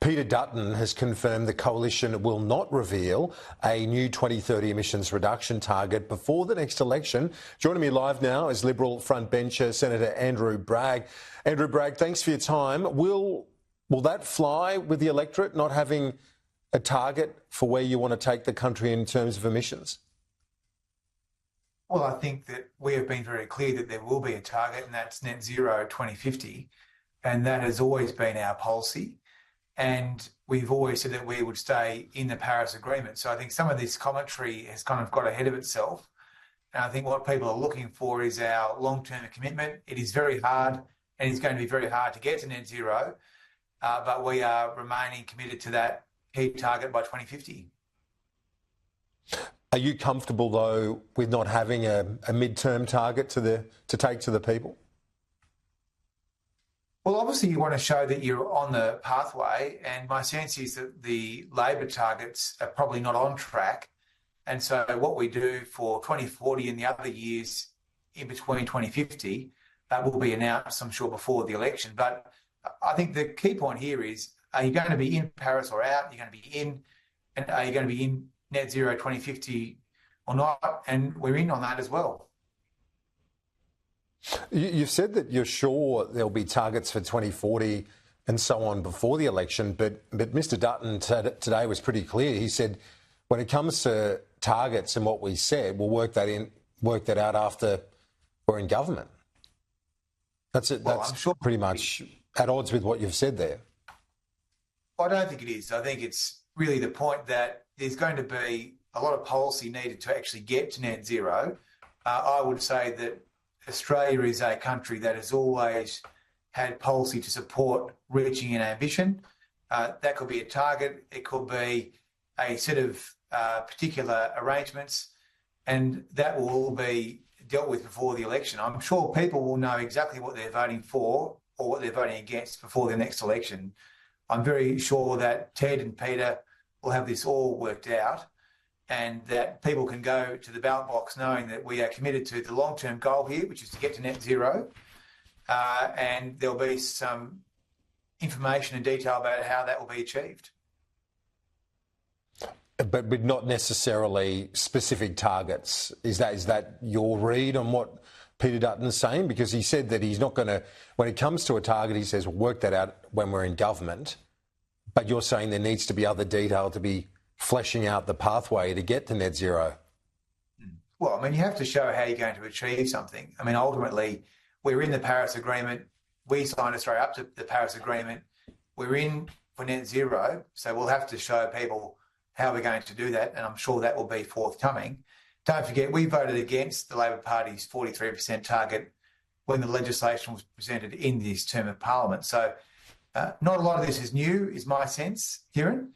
Peter Dutton has confirmed the coalition will not reveal a new 2030 emissions reduction target before the next election. Joining me live now is Liberal frontbencher Senator Andrew Bragg. Andrew Bragg, thanks for your time. Will that fly with the electorate, not having a target for where you want to take the country in terms of emissions? Well, I think that we have been very clear that there will be a target, and that's net zero 2050, and that has always been our policy. And we've always said that we would stay in the Paris Agreement. So I think some of this commentary has kind of got ahead of itself. And I think what people are looking for is our long-term commitment. It is very hard, and it's going to be very hard to get to net zero, but we are remaining committed to that key target by 2050. Are you comfortable, though, with not having a mid-term target to take to the people? Well, obviously you want to show that you're on the pathway, and my sense is that the Labor targets are probably not on track. And so what we do for 2040 and the other years in between 2050 will be announced, I'm sure, before the election. But I think the key point here is, are you going to be in Paris or out? Are you going to be in, and are you going to be in net zero 2050 or not? And we're in on that as well. You've said that you're sure there'll be targets for 2040 and so on before the election, but Mr Dutton today was pretty clear. He said, when it comes to targets and what we said, we'll work that out after we're in government. That's it. Well, that's I'm sure pretty much at odds with what you've said there. I don't think it is. I think it's really the point that there's going to be a lot of policy needed to actually get to net zero. I would say that Australia is a country that has always had policy to support reaching an ambition. That could be a target, it could be a set of particular arrangements, and that will all be dealt with before the election. I'm sure people will know exactly what they're voting for or what they're voting against before the next election. I'm very sure that Ted and Peter will have this all worked out, and that people can go to the ballot box knowing that we are committed to the long-term goal here, which is to get to net zero, and there'll be some information and detail about how that will be achieved. But not necessarily specific targets. Is that your read on what Peter Dutton's saying? Because he said that he's not going to, when it comes to a target, he says, we'll work that out when we're in government. But you're saying there needs to be other detail to be fleshing out the pathway to get to net zero. Well, I mean, you have to show how you're going to achieve something. I mean, ultimately, we're in the Paris Agreement. We signed Australia up to the Paris Agreement. We're in for net zero, so we'll have to show people how we're going to do that, and I'm sure that will be forthcoming. Don't forget, we voted against the Labor Party's 43% target when the legislation was presented in this term of Parliament. So not a lot of this is new, is my sense, Kieran.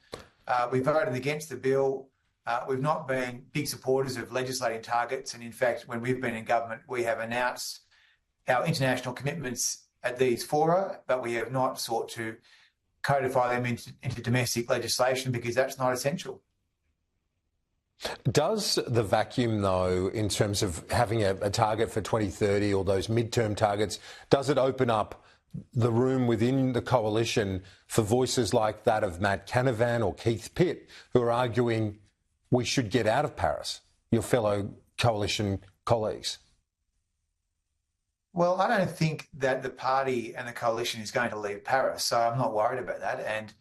We voted against the bill. We've not been big supporters of legislating targets. And in fact, when we've been in government, we have announced our international commitments at these fora, but we have not sought to codify them into domestic legislation because that's not essential. Does the vacuum, though, in terms of having a target for 2030 or those midterm targets, does it open up the room within the coalition for voices like that of Matt Canavan or Keith Pitt, who are arguing we should get out of Paris, your fellow coalition colleagues? Well, I don't think that the party and the coalition is going to leave Paris, so I'm not worried about that. And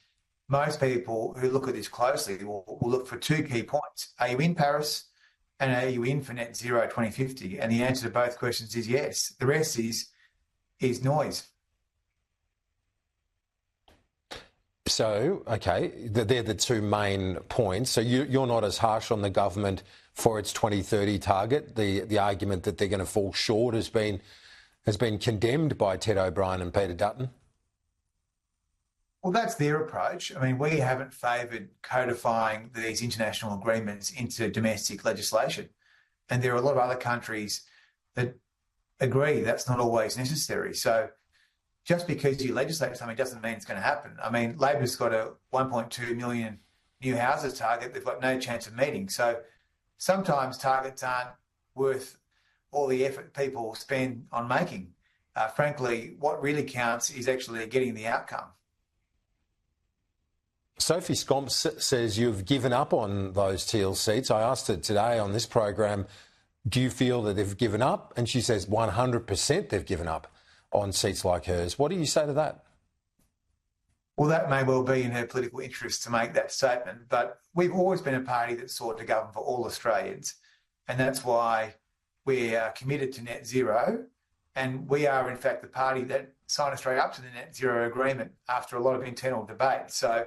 most people who look at this closely will look for two key points. Are you in Paris, and are you in for net zero 2050? And the answer to both questions is yes. The rest is noise. So, okay, they're the two main points. So you're not as harsh on the government for its 2030 target. The argument that they're going to fall short has been condemned by Ted O'Brien and Peter Dutton. Well, that's their approach. I mean, we haven't favoured codifying these international agreements into domestic legislation. And there are a lot of other countries that agree that's not always necessary. So just because you legislate something doesn't mean it's going to happen. I mean, Labor's got a 1.2 million new houses target they've got no chance of meeting. So sometimes targets aren't worth all the effort people spend on making. Frankly, what really counts is actually getting the outcome. Sophie Scomps says you've given up on those teal seats. I asked her today on this program, do you feel that they've given up? And she says 100% they've given up on seats like hers. What do you say to that? Well, that may well be in her political interest to make that statement, but we've always been a party that sought to govern for all Australians, and that's why we are committed to net zero, and we are, in fact, the party that signed Australia up to the net zero agreement after a lot of internal debate. So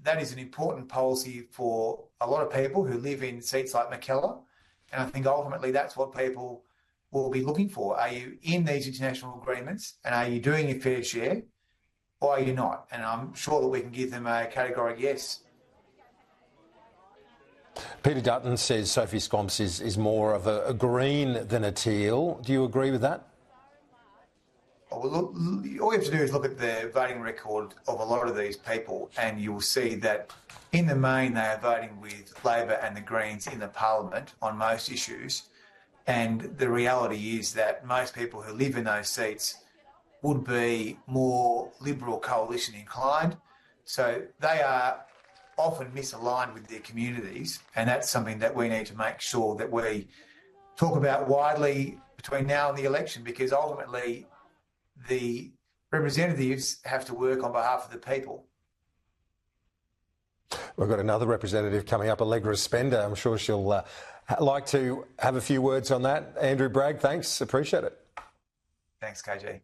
that is an important policy for a lot of people who live in seats like Mackellar, and I think ultimately that's what people will be looking for. Are you in these international agreements, and are you doing your fair share? Or are you not? And I'm sure that we can give them a categoric yes. Peter Dutton says Sophie Scomps is more of a green than a teal. Do you agree with that? Well, look, all you have to do is look at the voting record of a lot of these people, and you'll see that in the main they are voting with Labor and the Greens in the Parliament on most issues. And the reality is that most people who live in those seats would be more Liberal coalition inclined. So they are often misaligned with their communities, and that's something that we need to make sure that we talk about widely between now and the election, because ultimately the representatives have to work on behalf of the people. We've got another representative coming up, Allegra Spender. I'm sure she'll like to have a few words on that. Andrew Bragg, thanks. Appreciate it. Thanks, KG.